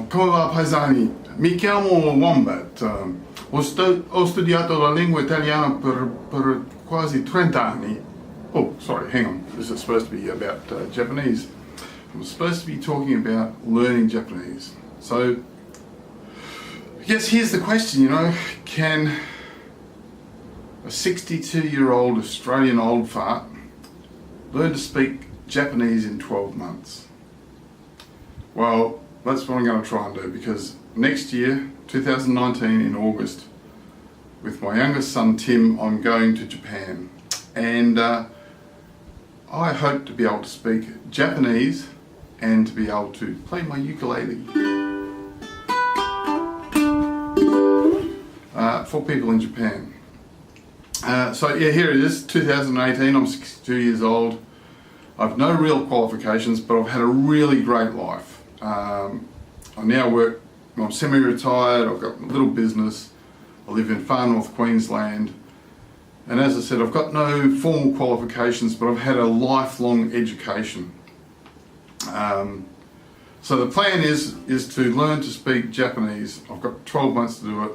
come va paesani? Mi chiamo Wombat. Ho studiato la lingua italiana per quasi 30 anni. Oh, sorry, hang on. This is supposed to be about Japanese. I'm supposed to be talking about learning Japanese. So, I guess here's the question, can a 62-year-old Australian old fart learn to speak Japanese in 12 months? Well, that's what I'm going to try and do, because next year, 2019 in August, with my youngest son Tim, I'm going to Japan, and I hope to be able to speak Japanese and to be able to play my ukulele for people in Japan. So yeah, here it is, 2018, I'm 62 years old. I've no real qualifications, but I've had a really great life. I now work, I'm semi-retired, I've got a little business, I live in far north Queensland, and as I said, I've got no formal qualifications, but I've had a lifelong education. So the plan is to learn to speak Japanese. I've got 12 months to do it,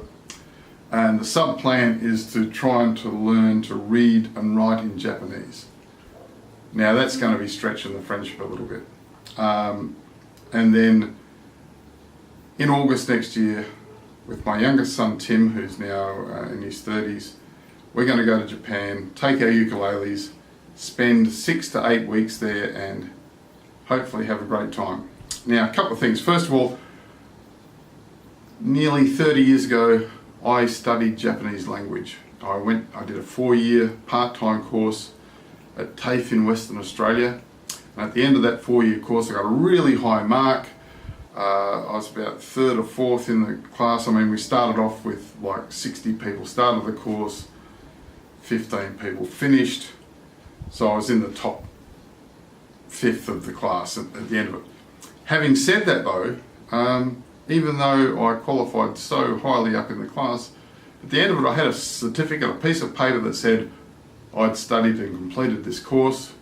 and the sub-plan is to try and to learn to read and write in Japanese. Now that's going to be stretching the friendship a little bit. And then in August next year, with my youngest son Tim, who's now in his 30s, we're going to go to Japan, take our ukuleles, spend 6 to 8 weeks there, and hopefully have a great time. Now, a couple of things. First of all, nearly 30 years ago, I studied Japanese language. I did a 4-year part-time course at TAFE in Western Australia. And at the end of that 4-year course, I got a really high mark. I was about 3rd or 4th in the class. I mean, we started off with like 60 people started the course, 15 people finished. So I was in the top 5th of the class at the end of it. Having said that though, even though I qualified so highly up in the class, at the end of it I had a certificate, a piece of paper that said I'd studied and completed this course,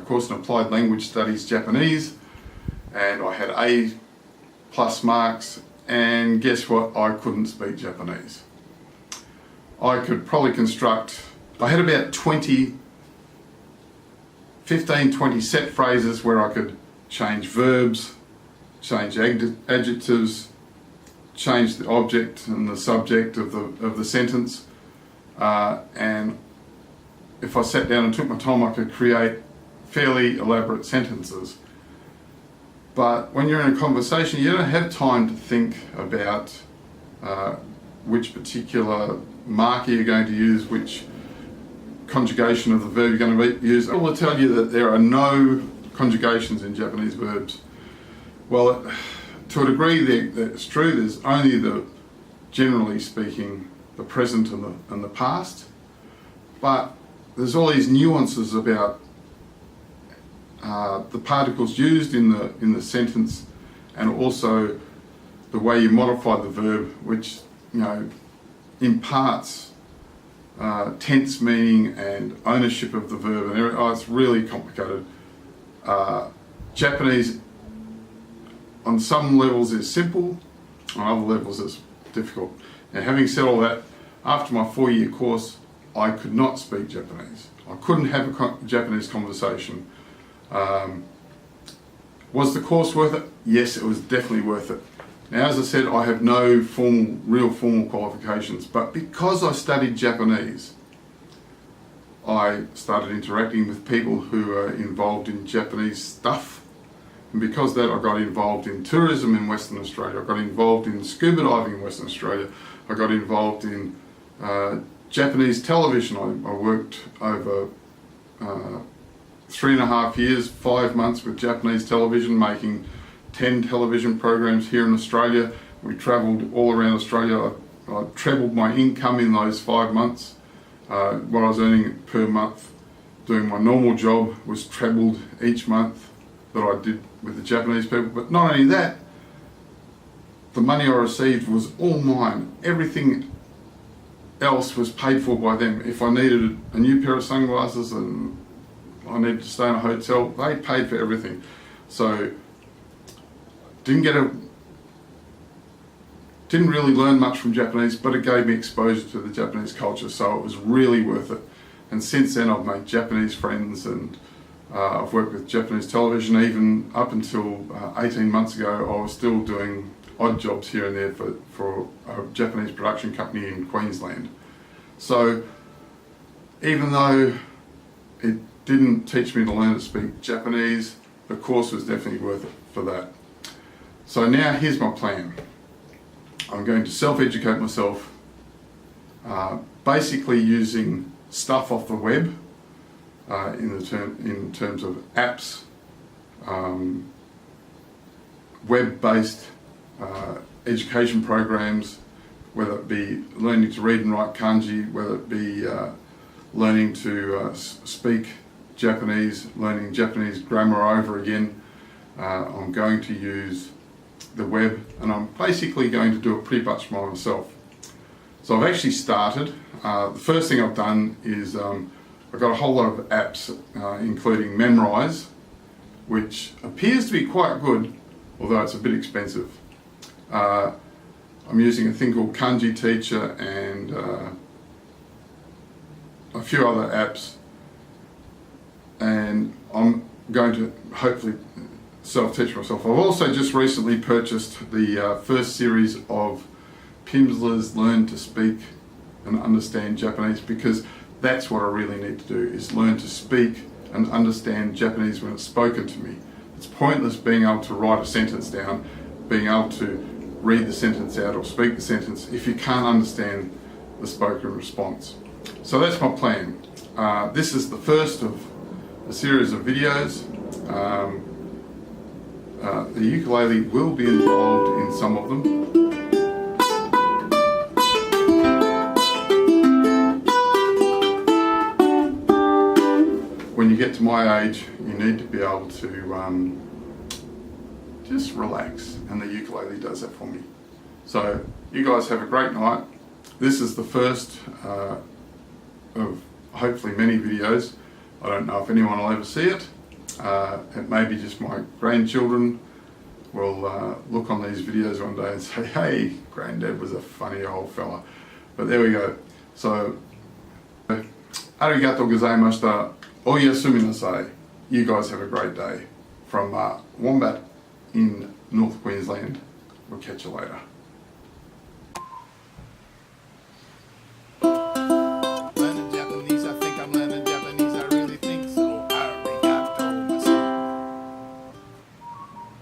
course in Applied Language Studies Japanese, and I had A+ marks, and guess what, I couldn't speak Japanese. I could probably I had about 15, 20 set phrases where I could change verbs, change adjectives, change the object and the subject of the sentence, and if I sat down and took my time, I could create fairly elaborate sentences. But when you're in a conversation, you don't have time to think about which particular marker you're going to use, which conjugation of the verb you're going to use. I will tell you that there are no conjugations in Japanese verbs. Well, to a degree that's true. There's only generally speaking, the present and the past. But there's all these nuances about the particles used in the sentence, and also the way you modify the verb, which imparts tense meaning and ownership of the verb, and it's really complicated. Japanese on some levels is simple, on other levels it's difficult. Now, having said all that, after my 4-year course, I could not speak Japanese. I couldn't have a Japanese conversation. Was the course worth it? Yes, it was definitely worth it. Now, as I said, I have no real formal qualifications, but because I studied Japanese, I started interacting with people who are involved in Japanese stuff. And because of that, I got involved in tourism in Western Australia. I got involved in scuba diving in Western Australia. I got involved in Japanese television. I worked over 3.5 years, 5 months with Japanese television, making 10 television programs here in Australia. We travelled all around Australia. I trebled my income in those 5 months. What I was earning per month doing my normal job was trebled each month that I did with the Japanese people. But not only that, the money I received was all mine. Everything else was paid for by them. If I needed a new pair of sunglasses and I needed to stay in a hotel, they paid for everything. So didn't get a Didn't really learn much from Japanese, but it gave me exposure to the Japanese culture, so it was really worth it. And since then I've made Japanese friends, and I've worked with Japanese television. Even up until 18 months ago, I was still doing odd jobs here and there for a Japanese production company in Queensland. So even though it didn't teach me to learn to speak Japanese, the course was definitely worth it for that. So now here's my plan. I'm going to self-educate myself, basically using stuff off the web, in terms of apps, web-based education programs, whether it be learning to read and write kanji, whether it be learning to speak Japanese, learning Japanese grammar over again. I'm going to use the web, and I'm basically going to do it pretty much by myself. So I've actually started. The first thing I've done is I've got a whole lot of apps, including Memrise, which appears to be quite good, although it's a bit expensive. I'm using a thing called Kanji Teacher and a few other apps, and I'm going to hopefully self-teach myself. I've also just recently purchased the first series of Pimsla's Learn to Speak and Understand Japanese, because that's what I really need to do, is learn to speak and understand Japanese when it's spoken to me. It's pointless being able to write a sentence down, being able to read the sentence out or speak the sentence if you can't understand the spoken response. So that's my plan. This is the first of a series of videos. The ukulele will be involved in some of them. When you get to my age, you need to be able to just relax, and the ukulele does that for me. So you guys have a great night. This is the first of hopefully many videos. I don't know if anyone will ever see it. It may be just my grandchildren will look on these videos one day and say, hey, Granddad was a funny old fella. But there we go. So, arigatou gozaimashita. Oyasumi nasai. You guys have a great day. From Wombat in North Queensland. We'll catch you later.